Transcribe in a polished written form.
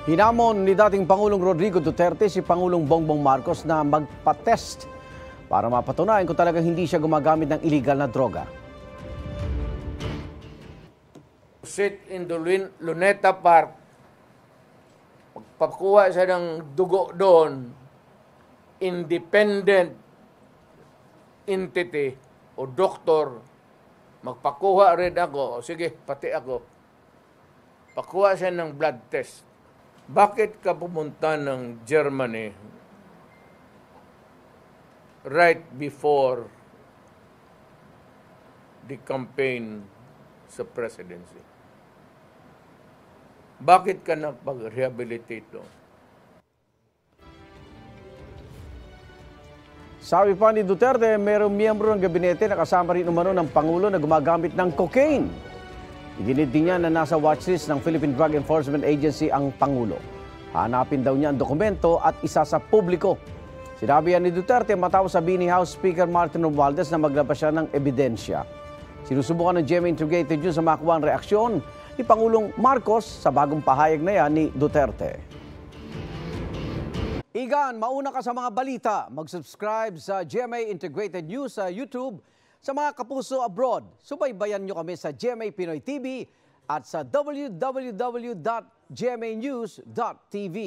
Hinamon ni dating Pangulong Rodrigo Duterte si Pangulong Bongbong Marcos na magpa-test para mapatunayan kung talagang hindi siya gumagamit ng illegal na droga. Sit in the Luneta Park, magpakuha siya ng dugo doon, independent entity o doktor, magpakuha rin ako, o sige, pati ako, pakuha siya ng blood test. Bakit ka pumunta ng Germany right before the campaign sa presidency? Bakit ka nagpag-rehabilitate doon? Sabi pa ni Duterte, mayroong miyembro ng gabinete na kasama rin umano ng Pangulo na gumagamit ng cocaine. Iginit din niya na nasa watchlist ng Philippine Drug Enforcement Agency ang Pangulo. Hanapin daw niya ang dokumento at isa sa publiko. Sinabi yan ni Duterte matapos sabihin ni House Speaker Martin Romualdez na maglabas siya ng ebidensya. Sinusubukan ng GMA Integrated News sa makuha ang reaksyon ni Pangulong Marcos sa bagong pahayag na yan ni Duterte. Igan, mauna ka sa mga balita. Mag-subscribe sa GMA Integrated News sa YouTube. Sa mga kapuso abroad, subaybayan nyo kami sa GMA Pinoy TV at sa www.gmanews.tv.